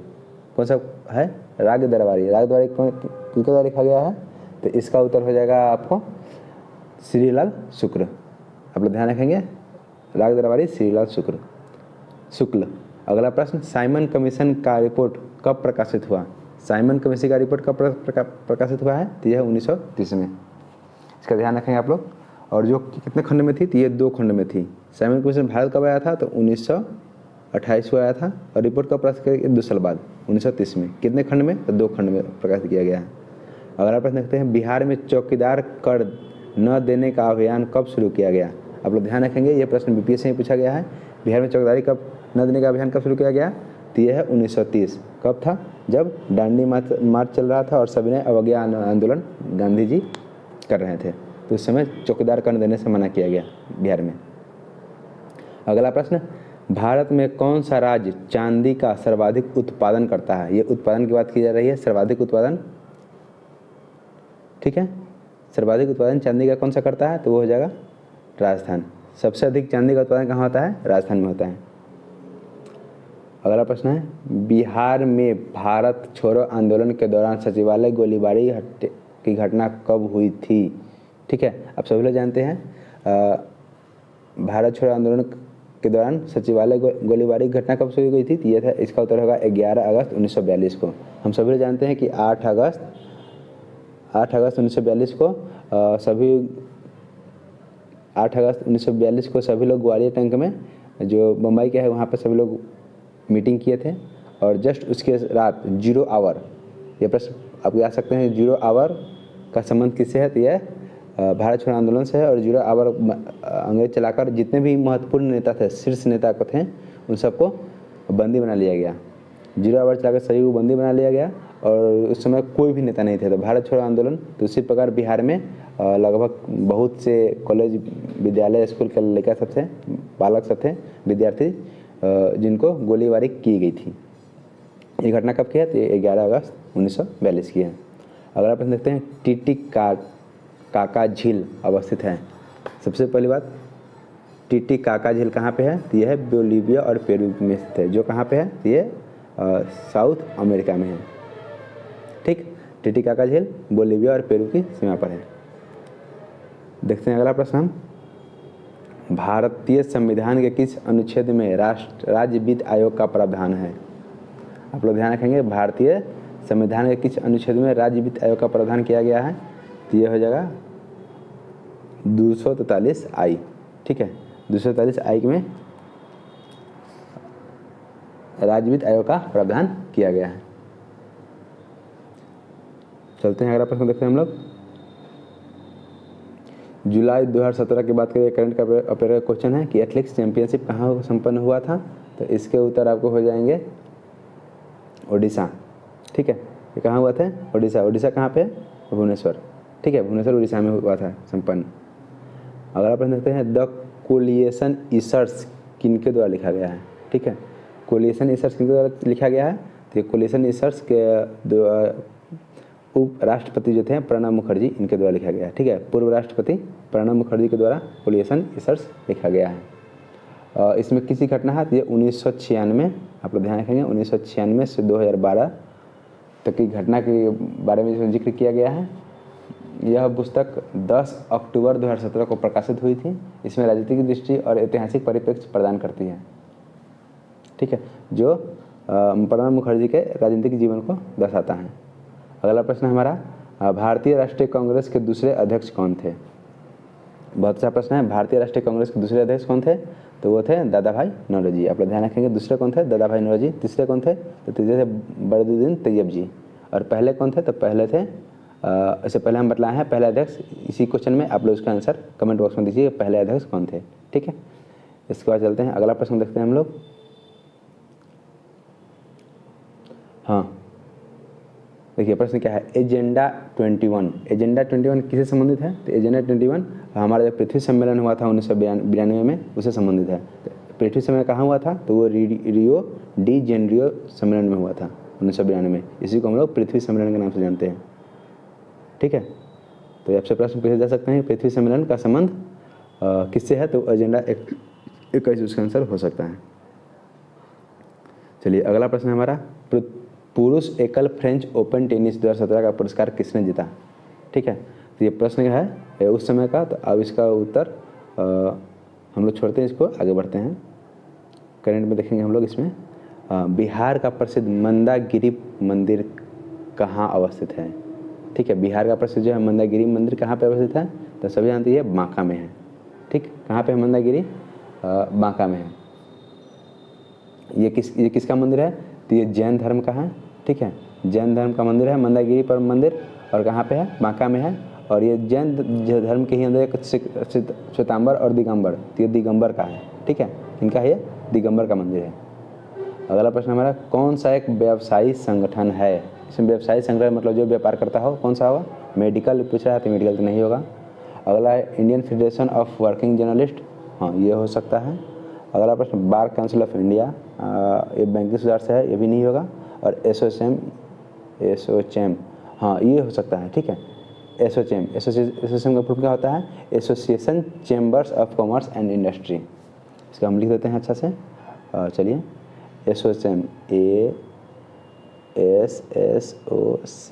कौन सा है? राग दरबारी। राग दरबारी किसके द्वारा लिखा गया है? तो इसका उत्तर हो जाएगा आपको श्रीलाल शुक्र। आप लोग ध्यान रखेंगे, राग दरबारी, श्रीलाल शुक्ल। अगला प्रश्न, साइमन कमीशन का रिपोर्ट कब प्रकाशित हुआ? साइमन कमीशन का रिपोर्ट कब प्रकाशित हुआ है? तो यह 1930 में। इसका ध्यान रखेंगे आप लोग। और जो कितने खंड में थी? तो ये 2 खंड में थी। साइमन कमीशन भारत कब आया था? तो 1928 को आया था। और रिपोर्ट कब प्रकाशित किया? 2 साल बाद 1930 में। कितने खंड में? तो 2 खंड में प्रकाशित किया गया है। अगला प्रश्न देखते हैं, बिहार में चौकीदार कर न देने का अभियान कब शुरू किया गया? आप लोग ध्यान रखेंगे, ये प्रश्न बीपीएससी में पूछा गया है। बिहार में चौकीदारी कब न देने का अभियान कब शुरू किया गया? तो यह है 1930। कब था? जब दांडी मार्च चल रहा था और सभी ने अवज्ञा आंदोलन गांधी जी कर रहे थे, तो उस समय चौकीदार कर देने से मना किया गया बिहार में। अगला प्रश्न, भारत में कौन सा राज्य चांदी का सर्वाधिक उत्पादन करता है? ये उत्पादन की बात की जा रही है, सर्वाधिक उत्पादन। ठीक है, सर्वाधिक उत्पादन चांदी का कौन सा करता है? तो वो हो जाएगा राजस्थान। सबसे अधिक चांदी का उत्पादन कहाँ होता है? राजस्थान में होता है। अगला प्रश्न है, बिहार में भारत छोड़ो आंदोलन के दौरान सचिवालय गोलीबारी की घटना कब हुई थी? ठीक है, आप सभी लोग जानते हैं भारत छोड़ो आंदोलन के दौरान सचिवालय गोलीबारी की घटना कब शुरू हुई थी? ये था, इसका उत्तर होगा 11 अगस्त 1942 को। हम सभी लोग जानते हैं कि 8 अगस्त 1942 को सभी 8 अगस्त 1942 को सभी लोग ग्वालियर टैंक में, जो मुंबई के है वहाँ पर सभी लोग मीटिंग किए थे। और जस्ट उसके रात 0 आवर, ये प्रश्न आप आ सकते हैं, 0 आवर का संबंध किससे है? तो यह भारत छोड़ो आंदोलन से है। और 0 आवर अंग्रेज चलाकर जितने भी महत्वपूर्ण नेता थे, शीर्ष नेता को थे, उन सबको बंदी बना लिया गया। 0 आवर चलाकर सभी को बंदी बना लिया गया। और उस समय कोई भी नेता नहीं थे। तो भारत छोड़ो आंदोलन, तो उसी प्रकार बिहार में लगभग बहुत से कॉलेज, विद्यालय, स्कूल के लड़का सब थे, बालक सब थे, विद्यार्थी, जिनको गोलीबारी की गई थी। ये घटना कब की है? तो 11 अगस्त 1942 की है। अगला प्रश्न देखते हैं, टीटी काका झील अवस्थित है। सबसे पहली बात, टीटी काका झील कहाँ पे है? तो यह है बोलीविया और पेरू में स्थित है। जो कहाँ पे है? तो ये साउथ अमेरिका में है। ठीक, टीटी काका झील बोलीविया और पेरू की सीमा पर है। देखते हैं अगला प्रश्न हम, भारतीय संविधान के किस अनुच्छेद में राज्य वित्त आयोग का प्रावधान है? आप लोग ध्यान रखेंगे, भारतीय संविधान के किस अनुच्छेद में राज्य वित्त आयोग का प्रावधान किया गया है? तो यह हो जाएगा 243 आई। ठीक है, 243 आई में राज्य वित्त आयोग का प्रावधान किया गया है। चलते हैं अगला प्रश्न देखते हैं हम लोग, जुलाई 2017 की बात करें, करंट अफेयर का क्वेश्चन है कि एथलेटिक्स चैंपियनशिप कहाँ संपन्न हुआ था? तो इसके उत्तर आपको हो जाएंगे ओडिशा। ठीक है, ये कहाँ हुआ था? ओडिशा। ओडिशा कहाँ पे? भुवनेश्वर। ठीक है, भुवनेश्वर उड़ीसा में हुआ था संपन्न। अगला प्रश्न देखते हैं, द कोलिएशन ईसर्स किनके द्वारा लिखा गया है? ठीक है, कोलिएशन ईसर्स किनके द्वारा लिखा गया है? तो कोलिएशन ईसर्स के उप राष्ट्रपति जो थे प्रणब मुखर्जी, इनके द्वारा लिखा गया है। ठीक है, पूर्व राष्ट्रपति प्रणब मुखर्जी के द्वारा कोलिएशन ईसर्स लिखा गया है। इसमें किसी घटना है? तो ये 1996, आप लोग ध्यान रखेंगे, 1996 से 2012 तक की घटना के बारे में जिक्र किया गया है। यह पुस्तक 10 अक्टूबर 2017 को प्रकाशित हुई थी। इसमें राजनीतिक दृष्टि और ऐतिहासिक परिप्रेक्ष्य प्रदान करती है। ठीक है, जो प्रणब मुखर्जी के राजनीतिक जीवन को दर्शाता है। अगला प्रश्न हमारा, भारतीय राष्ट्रीय कांग्रेस के दूसरे अध्यक्ष कौन थे? बहुत अच्छा प्रश्न है। भारतीय राष्ट्रीय कांग्रेस के दूसरे अध्यक्ष कौन थे? तो वो थे दादा भाई नौरोजी। आप लोग ध्यान रखेंगे, दूसरे कौन थे? दादा भाई नौरोजी। तीसरे कौन थे? तो तीसरे थे बदरुद्दीन तैयब जी। और पहले कौन थे? तो पहले थे, इससे पहले हम बतलाए हैं पहले अध्यक्ष। इसी क्वेश्चन में आप लोग इसका आंसर कमेंट बॉक्स में दीजिए, पहले अध्यक्ष कौन थे। ठीक है, इसके बाद चलते हैं अगला प्रश्न देखते हैं हम लोग। हाँ, देखिए प्रश्न क्या है, एजेंडा 21। एजेंडा 21 किससे संबंधित है? तो एजेंडा 21 हमारा जो पृथ्वी सम्मेलन हुआ था 1992 में, उससे संबंधित है। तो पृथ्वी सम्मेलन कहाँ हुआ था? तो वो रियो डी जेनेरियो सम्मेलन में हुआ था 1992 में। इसी को हम लोग पृथ्वी सम्मेलन के नाम से जानते हैं। ठीक है, तो आपसे प्रश्न पूछे जा सकते हैं, पृथ्वी सम्मेलन का संबंध किससे है? तो एजेंडा 21 उसका आंसर हो सकता है। चलिए अगला प्रश्न हमारा, पुरुष एकल फ्रेंच ओपन टेनिस 2017 का पुरस्कार किसने जीता? ठीक है, तो ये प्रश्न है उस समय का। तो अब इसका उत्तर हम लोग छोड़ते हैं इसको, आगे बढ़ते हैं। करंट में देखेंगे हम लोग इसमें बिहार का प्रसिद्ध मंदागिरी मंदिर कहाँ अवस्थित है। ठीक है, बिहार का प्रसिद्ध जो है मंदागिरी मंदिर कहाँ पे अवस्थित है, तो सभी जानते हैं बांका में है। ठीक, कहाँ पे है मंदागिरी, बांका में है। ये किसका मंदिर है, तो ये जैन धर्म का है। ठीक है, जैन धर्म का मंदिर है मंदागिरी पर मंदिर, और कहाँ पे है, बांका में है। और ये जैन धर्म के ही अंदर एक श्वेतांबर और दिगंबर, तो ये दिगंबर का है। ठीक है, इनका ये दिगंबर का मंदिर है। अगला प्रश्न हमारा, कौन सा एक व्यवसायी संगठन है। इसमें व्यवसायी संगठन मतलब जो व्यापार करता हो, कौन सा होगा, मेडिकल पूछ रहा है तो मेडिकल तो नहीं होगा। अगला है Indian federation of working journalist, हाँ ये हो सकता है। अगला प्रश्न, बार काउंसिल ऑफ इंडिया, ये बैंकिंग सुधार से है, ये भी नहीं होगा। और एसोचैम, हाँ ये हो सकता है। ठीक है, एसोचैम का प्रूफ क्या होता है, association chambers of commerce and industry. इसका हम लिख देते हैं अच्छा से। चलिए, एसोचैम, ASSOCHAM,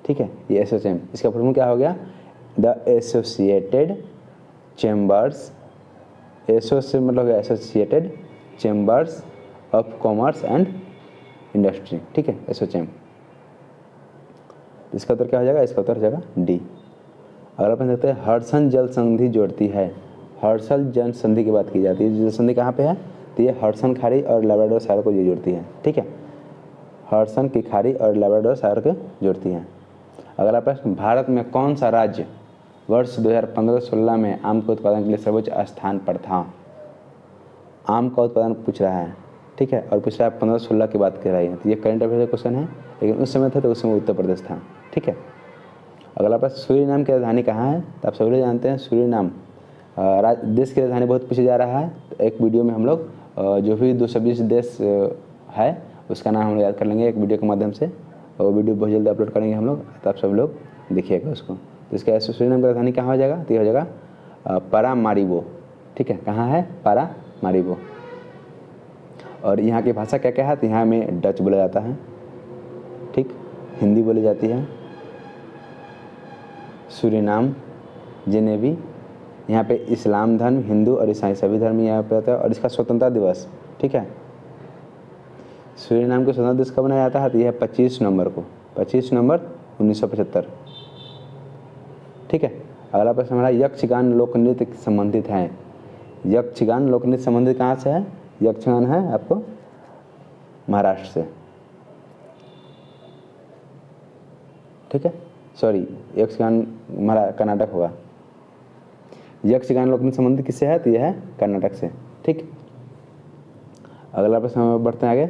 ठीक है, ये एसोचैम, इसका फॉर्मूला क्या हो गया, द एसोसिएटेड चैम्बर्स, एसोसिएट मतलब associated chambers of commerce and industry. ठीक है, एसोचैम। इसका उत्तर क्या हो जाएगा, इसका उत्तर हो जाएगा डी। अगला अपन देखते हैं, हर्षल जल संधि जोड़ती है। हर्षल जल संधि की बात की जाती है, जल संधि कहाँ पे है, तो ये हडसन खाड़ी और लैब्राडोर सागर को ये जोड़ती है। ठीक है, हडसन की खाड़ी और लैब्राडोर सागर को जोड़ती है। अगला प्रश्न, भारत में कौन सा राज्य वर्ष 2015-16 में आम के उत्पादन के लिए सर्वोच्च स्थान पर था। आम का उत्पादन पूछ रहा है। ठीक है, और पूछ रहा है 15-16 की बात कर रही है, तो ये करंट अफेयर का क्वेश्चन है, लेकिन उस समय था तो उस समय उत्तर प्रदेश था। ठीक है, अगला प्रश्न, सूरीनाम की राजधानी कहाँ है, तो आप सभी लोग जानते हैं सूरीनाम देश की राजधानी बहुत पूछा जा रहा है। तो एक वीडियो में हम लोग जो भी 220 देश है उसका नाम हम लोग याद कर लेंगे एक वीडियो के माध्यम से, और वीडियो बहुत जल्दी अपलोड करेंगे हम लोग, तो आप सब लोग देखिएगा उसको। तो इसका सूरीनाम की राजधानी कहाँ हो जाएगा, तो ये हो जाएगा पारामारिबो। ठीक है, कहाँ है, पारामारिबो। और यहाँ की भाषा क्या क्या है, तो यहाँ में डच बोला जाता है। ठीक, हिंदी बोली जाती है, सूरीनाम, जेनेवी, यहाँ पे इस्लाम धर्म, हिंदू और ईसाई सभी धर्म यहाँ पे आता है। और इसका स्वतंत्रता दिवस, ठीक है, सूरीनाम को स्वतंत्रता दिवस कब मनाया जाता है, तो यह 25 नवंबर को, 25 नवंबर 1975। ठीक है, अगला प्रश्न हमारा, यक्षगान लोक नृत्य संबंधित है। यक्षगान लोक नृत्य संबंधित कहाँ से है, यक्षगान है आपको महाराष्ट्र से। ठीक है, सॉरी, यक्षगान कर्नाटक होगा। यक्षगान लोक नृत्य संबंधित किससे है, तो यह है कर्नाटक से। ठीक, अगला प्रश्न हम बढ़ते हैं आगे।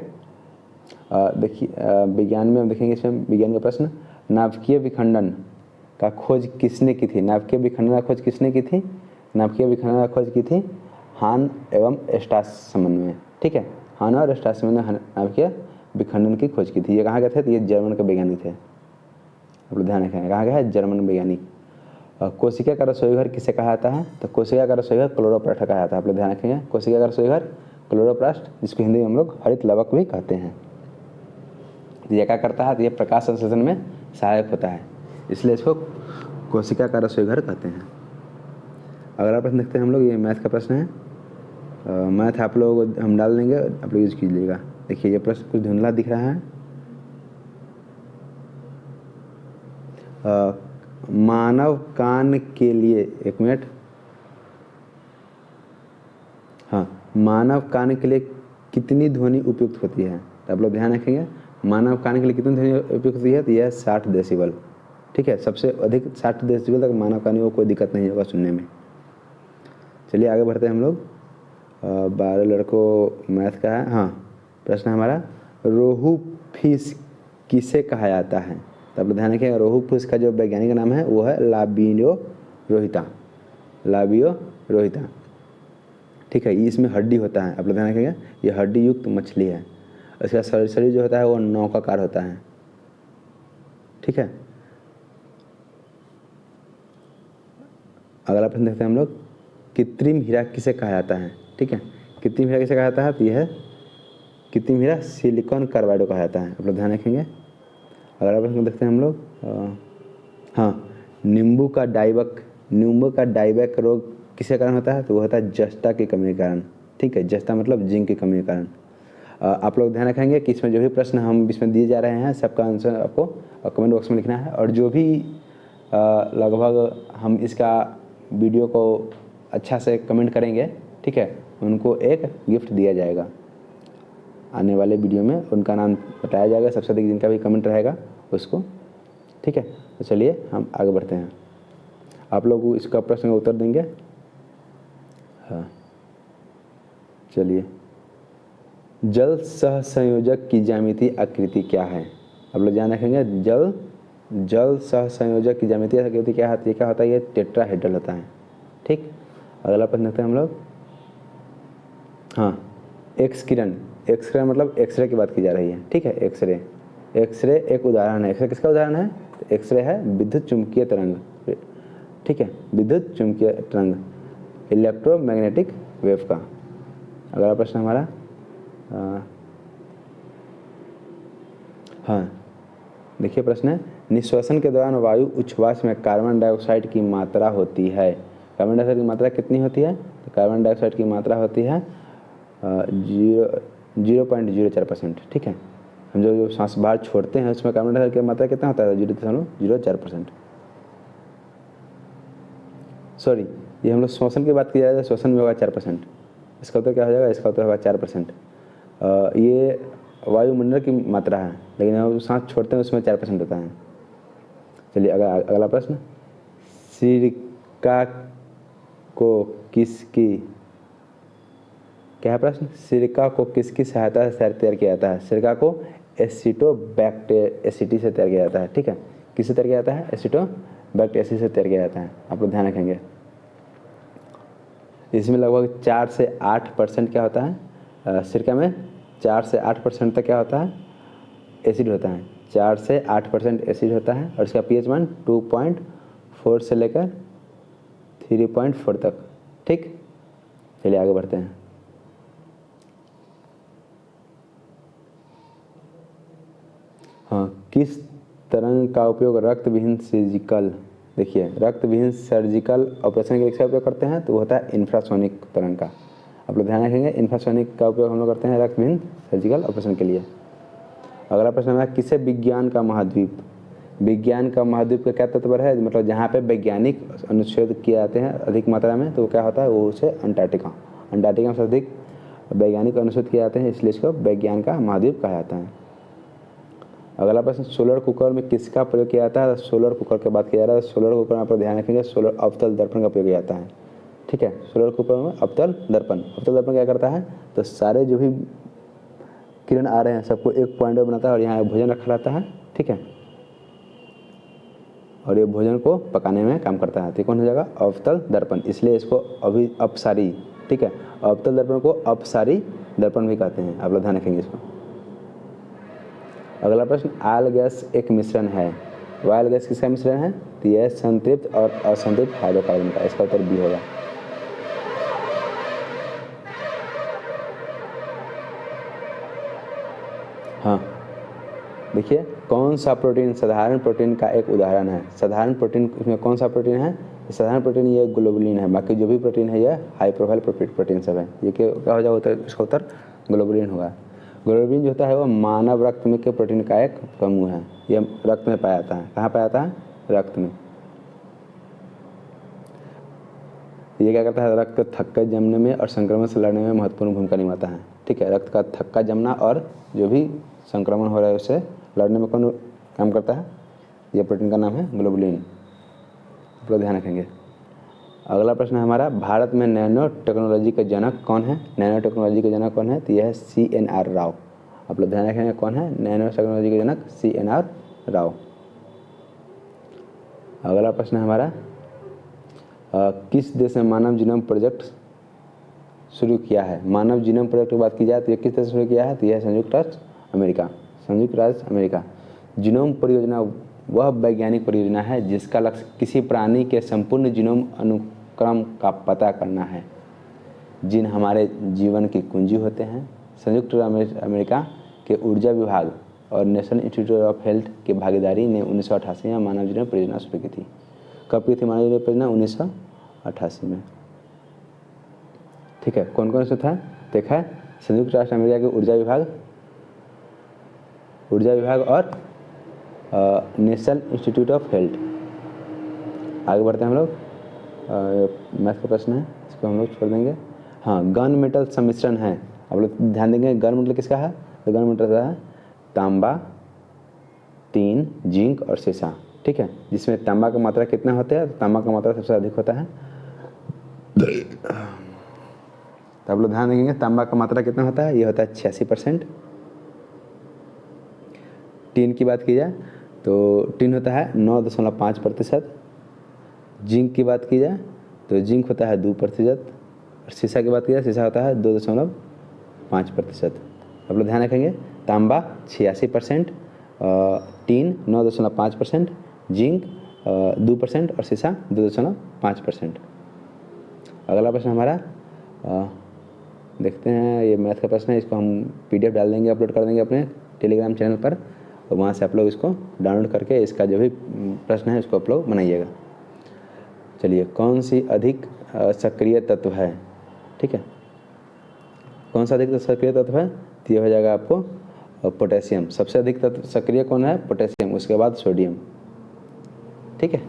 देखिए, विज्ञान में हम देखेंगे, इसमें विज्ञान का प्रश्न, नाभिकीय विखंडन का खोज किसने की थी। नाभिकीय विखंडन का खोज किसने की थी, नाभिकीय विखंडन का खोज की थी हान एवं स्ट्रासमैन में। ठीक है, हान और स्ट्रासमैन ने नाभिकीय विखंडन की खोज की थी। ये कहाँ गए थे, तो ये जर्मन के वैज्ञानिक थे, आप लोग ध्यान रखेंगे, कहाँ गया है, जर्मन वैज्ञानिक। कोशिका का रसोई घर किसे कहा जाता है, तो कोशिका का रसोई घर क्लोरोप्लास्ट कहा जाता है, आप लोग ध्यान रखेंगे। कोशिका का रसोई घर क्लोरोप्लास्ट, जिसको हिंदी में हम लोग हरित लवक भी कहते हैं। ये क्या करता है, तो ये प्रकाश संश्लेषण में सहायक होता है, इसलिए इसको कोशिका का रसोई घर कहते हैं। अगला प्रश्न देखते हैं हम लोग, ये मैथ का प्रश्न है। मैथ आप लोग हम डाल देंगे, आप लोग यूज कीजिएगा। देखिए, ये प्रश्न कुछ धुंधला दिख रहा है। मानव कान के लिए, एक मिनट, हाँ, मानव कान के लिए कितनी ध्वनि उपयुक्त होती है, तो आप लोग ध्यान रखेंगे, मानव कान के लिए कितनी ध्वनि उपयुक्त होती है, तो यह 60 डेसिबल। ठीक है, सबसे अधिक 60 डेसिबल तक मानव कान को कोई दिक्कत नहीं होगा सुनने में। चलिए आगे बढ़ते हैं हम लोग। 12 लड़कों मैथ का है। हाँ, प्रश्न हमारा, रोहू फिश किसे कहा जाता है, तो आप लोग ध्यान रखिएगा, रोहू फिश का जो वैज्ञानिक नाम है वो है लाबियो रोहिता, लाबियो रोहिता। ठीक है, इसमें हड्डी होता है, आप लोग ध्यान रखिएगा, ये हड्डी युक्त मछली है। इसका शरीर जो होता है वो नौकाकार होता है। ठीक है, अगला प्रश्न देखते हैं हम लोग, कृत्रिम हीरा किसे कहा जाता है। ठीक है, कृत्रिम हीरा किसे कहा जाता है, तो यह है कृत्रिम हीरा सिलिकॉन कार्बाइड कहा जाता है, आप लोग ध्यान रखेंगे। अगला प्रश्न देखते हैं हम लोग, हाँ, नींबू का डाइबैक रोग किसके कारण होता है, तो वो होता है जस्ता की कमी के कारण। ठीक है, जस्ता मतलब जिंक की कमी के कारण। आप लोग ध्यान रखेंगे कि इसमें जो भी प्रश्न हम इसमें दिए जा रहे हैं सबका आंसर आपको कमेंट बॉक्स में लिखना है, और जो भी लगभग हम इसका वीडियो को अच्छा से कमेंट करेंगे, ठीक है, उनको एक गिफ्ट दिया जाएगा। आने वाले वीडियो में उनका नाम बताया जाएगा, सबसे अधिक जिनका भी कमेंट रहेगा उसको। ठीक है, तो चलिए हम आगे बढ़ते हैं। आप लोग इसका प्रश्न का उत्तर देंगे। हाँ, चलिए। जल सहसंयोजक की ज्यामितीय आकृति क्या है? आप लोग ध्यान रखेंगे, जल सहसंयोजक की ज्यामितीय आकृति क्या होती है? क्या होता है? ये टेट्राहेड्रल होता है। ठीक, अगला प्रश्न देखते हैं हम लोग। हाँ, एक्स किरण मतलब एक्सरे की बात की जा रही है। ठीक है, एक्सरे एक उदाहरण है। एक्सरे किसका उदाहरण है? तो एक्सरे है विद्युत चुंबकीय तरंग। ठीक है, विद्युत चुंबकीय तरंग, इलेक्ट्रोमैग्नेटिक वेव का। अगला प्रश्न हमारा हाँ, देखिए प्रश्न है, निश्वसन के दौरान वायु उच्छ्वास में कार्बन डाइऑक्साइड की मात्रा होती है। कार्बन डाइऑक्साइड की मात्रा कितनी होती है? तो कार्बन डाइऑक्साइड की मात्रा होती है 0.04%। ठीक है, हम जो सांस बाहर छोड़ते हैं उसमें कार्बन डाइऑक्साइड की मात्रा कितना होता है? 0.04%। सॉरी, ये हम लोग श्वसन की बात की जाए तो श्वसन में होगा 4%। इसका उत्तर क्या हो जाएगा? इसका उत्तर होगा 4%। ये वायुमंडल की मात्रा है, लेकिन हम सांस छोड़ते हैं उसमें 4% होता है। चलिए अगला प्रश्न, सिरका को किसकी, क्या है प्रश्न? सिरका को किसकी सहायता से तैयार किया जाता है? सिरका को एसिटोबैक्टेरियसिटी से तैयार किया जाता है। ठीक है, किससे तैयार किया जाता है? एसिटोबैक्टेरियसिटी से तैयार किया जाता है। आप लोग ध्यान रखेंगे, इसमें लगभग 4 से 8% क्या होता है? सिरका में 4 से 8% तक क्या होता है? एसिड होता है। 4 से 8% एसिड होता है, और इसका pH मान 2.4 से लेकर 3.4 तक। ठीक, चलिए आगे बढ़ते हैं। हाँ, किस तरंग का उपयोग रक्त विहीन सर्जिकल, देखिए रक्त विहीन सर्जिकल ऑपरेशन के लिए उपयोग करते हैं? तो वो होता है इंफ्रासोनिक तरंग का। आप लोग ध्यान रखेंगे, इंफ्रासोनिक का उपयोग हम लोग करते हैं रक्त विहीन सर्जिकल ऑपरेशन के लिए। अगला प्रश्न है, किसे विज्ञान का महाद्वीप, विज्ञान का महाद्वीप का क्या तात्पर्य है? मतलब जहाँ पे वैज्ञानिक अनुच्छेद किए जाते हैं अधिक मात्रा में, तो वो क्या होता है? वो उसे अंटार्कटिका में सबसे अधिक वैज्ञानिक अनुच्छेद किए जाते हैं, इसलिए इसको विज्ञान का महाद्वीप कहा जाता है। अगला प्रश्न, सोलर कुकर में किसका प्रयोग किया जाता है? सोलर कुकर की बात की जा रहा है। सोलर कुकर में आप ध्यान रखेंगे, सोलर अवतल दर्पण का प्रयोग किया जाता है। ठीक है, सोलर कुकर में अवतल दर्पण क्या करता है? तो सारे जो भी किरण आ रहे हैं सबको एक पॉइंट में बनाता है, और यहाँ भोजन रखा रहता है। ठीक है, और ये भोजन को पकाने में काम करता है। तो कौन हो जाएगा? अवतल दर्पण, इसलिए इसको अपसारी, ठीक है, अवतल दर्पण को अपसारी दर्पण भी कहते हैं। आप लोग ध्यान रखेंगे इसको। अगला प्रश्न, ऑयल गैस एक मिश्रण है। ऑयल गैस किसका मिश्रण है? तो यह संतृप्त और असंतृप्त हाइड्रोकार्बन का। इसका उत्तर बी होगा। हाँ, देखिए कौन सा प्रोटीन साधारण प्रोटीन का एक उदाहरण है? साधारण प्रोटीन इसमें कौन सा प्रोटीन है? साधारण प्रोटीन ये ग्लोबुलिन है। बाकी जो भी प्रोटीन है यह हाई प्रोफाइल प्रोटीन सब है। ये क्या हो जाएगा? इसका उत्तर ग्लोबुलिन होगा। ग्लोबुलिन जो होता है वो मानव रक्त में के प्रोटीन का एक समूह है। ये रक्त में पाया जाता है। कहाँ पाया जाता है? रक्त में। ये क्या करता है? रक्त थक्का जमने में और संक्रमण से लड़ने में महत्वपूर्ण भूमिका निभाता है। ठीक है, रक्त का थक्का जमना और जो भी संक्रमण हो रहा है उससे लड़ने में कौन काम करता है? ये प्रोटीन का नाम है ग्लोबुलिन। आप लोग ध्यान रखेंगे। अगला प्रश्न है हमारा, भारत में नैनो टेक्नोलॉजी के जनक कौन है? नैनो टेक्नोलॉजी के जनक कौन है? तो यह है CNR राव। आप लोग ध्यान रखेंगे कौन है नैनो टेक्नोलॉजी के जनक? CNR राव। अगला प्रश्न है हमारा, किस देश ने मानव जीनोम प्रोजेक्ट शुरू किया है? मानव जीनोम प्रोजेक्ट की बात की जाए तो ये किस देश ने शुरू किया है? तो यह संयुक्त राज्य अमेरिका। जीनोम परियोजना वह वैज्ञानिक परियोजना है जिसका लक्ष्य किसी प्राणी के संपूर्ण जीनोम अनुक्रम का पता करना है। जीन हमारे जीवन की कुंजी होते हैं। संयुक्त अमेरिका के ऊर्जा विभाग और नेशनल इंस्टीट्यूट ऑफ हेल्थ की भागीदारी ने 1988 में मानव जीनोम परियोजना शुरू की थी। कब की थी मानव जीनोम परियोजना? 1988 में। ठीक है, कौन कौन सा था देखा है, संयुक्त राष्ट्र अमेरिका के ऊर्जा विभाग और नेशनल इंस्टीट्यूट ऑफ हेल्थ। आगे बढ़ते हैं हम लोग, मैथ का प्रश्न है, इसको हम लोग छोड़ देंगे। हाँ, गन मेटल सम्मिश्रण है, आप लोग ध्यान देंगे। गन मेटल किसका है, तो गन मेटल का है तांबा, टीन, जिंक और शीशा, ठीक है, जिसमें तांबा का मात्रा कितना होता है, तो तांबा का मात्रा सबसे अधिक होता है। तो आप लोग ध्यान देंगे तांबा का मात्रा कितना होता है, ये होता है 86%। टीन की बात की जाए तो टीन होता है 9.5%। जिंक की बात की जाए तो जिंक होता है 2%। और शीशा की बात की जाए, शीशा होता है 2.5%। आप लोग ध्यान रखेंगे, तांबा 86%, टीन 9.5%, जिंक 2% और शीशा 2.5%। अगला प्रश्न हमारा देखते हैं, ये मैथ का प्रश्न है, इसको हम PDF डाल देंगे, अपलोड कर देंगे अपने टेलीग्राम चैनल पर, और वहाँ से आप लोग इसको डाउनलोड करके इसका जो भी प्रश्न है इसको आप लोग बनाइएगा। चलिए, कौन सी अधिक सक्रिय तत्व है, ठीक है, कौन सा अधिक सक्रिय तत्व है, तो ये हो जाएगा आपको पोटेशियम। सबसे अधिक तत्व सक्रिय कौन है, पोटेशियम, उसके बाद सोडियम, ठीक है।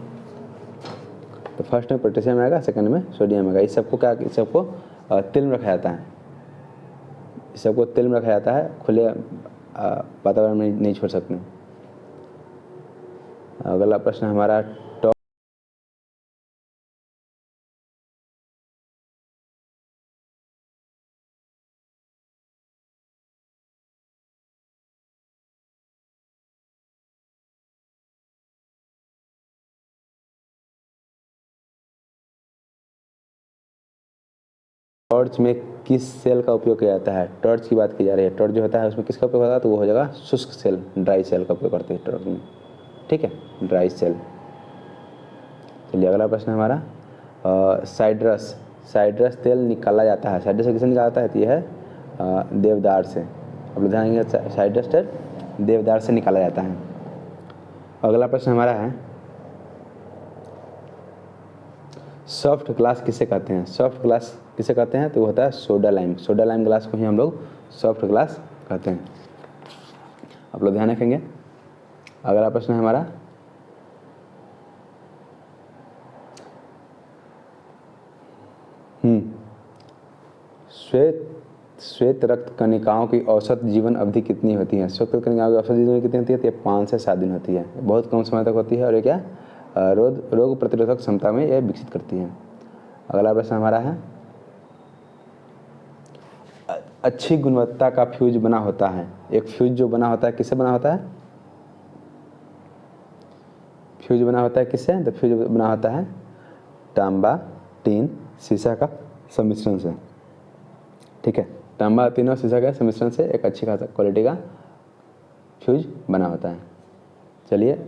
तो फर्स्ट में पोटेशियम आएगा, सेकंड में सोडियम आएगा। इस सबको क्या, इस सबको तिल में रखा जाता है, इस सबको तिल में रखा जाता है, खुले वातावरण में नहीं छोड़ सकते। अगला प्रश्न हमारा, टॉर्च में किस सेल का उपयोग किया जाता है, टॉर्च की बात की जा रही है। टॉर्च जो होता है उसमें किसका उपयोग होता है, तो वो हो जाएगा शुष्क सेल, ड्राई सेल का उपयोग करते हैं टॉर्च में, ठीक है, ड्राई सेल। चलिए, अगला प्रश्न हमारा, साइट्रस तेल निकाला जाता है, साइट्रस से किसे निकाला जाता है, तो ये है देवदार से। अब लोग ध्यान देंगे, साइट्रस तेल देवदार से निकाला जाता है। अगला प्रश्न हमारा है, सॉफ्ट ग्लास किसे कहते हैं, सॉफ्ट ग्लास किसे कहते हैं, तो वो होता है soda lime. Soda lime glass को ही हम लोग सॉफ्ट ग्लास कहते हैं। आप लोग ध्यान रखेंगे। अगला प्रश्न है हमारा, श्वेत रक्त कणिकाओं की औसत जीवन अवधि कितनी होती है, श्वेत रक्त कणिकाओं की औसत जीवन कितनी होती है, तो ये 5 से 7 दिन होती है, बहुत कम समय तक होती है, और ये क्या रोग प्रतिरोधक क्षमता में यह विकसित करती है। अगला प्रश्न हमारा है, अच्छी गुणवत्ता का फ्यूज बना होता है, एक फ्यूज जो बना होता है किससे बना होता है, फ्यूज बना होता है किससे, तो फ्यूज बना होता है तांबा, टीन, शीशा का सम्मिश्रण से, ठीक है, तांबा, टीन और शीशा का सम्मिश्रण से एक अच्छी खासा क्वालिटी का फ्यूज बना होता है। चलिए,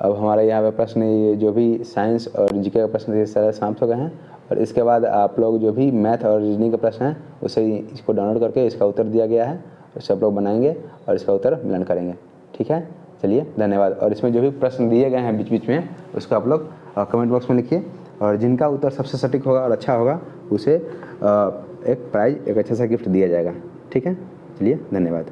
अब हमारा यहाँ पे प्रश्न, ये जो भी साइंस और जीके का प्रश्न ये सारे समाप्त हो गए हैं, और इसके बाद आप लोग जो भी मैथ और रीजनिंग का प्रश्न है उसे इसको डाउनलोड करके इसका उत्तर दिया गया है, उसे आप लोग बनाएंगे और इसका उत्तर मिलन करेंगे, ठीक है। चलिए, धन्यवाद। और इसमें जो भी प्रश्न दिए गए हैं बीच बीच में, उसको आप लोग कमेंट बॉक्स में लिखिए, और जिनका उत्तर सबसे सटीक होगा और अच्छा होगा उसे एक प्राइज़, एक अच्छा सा गिफ्ट दिया जाएगा, ठीक है। चलिए, धन्यवाद।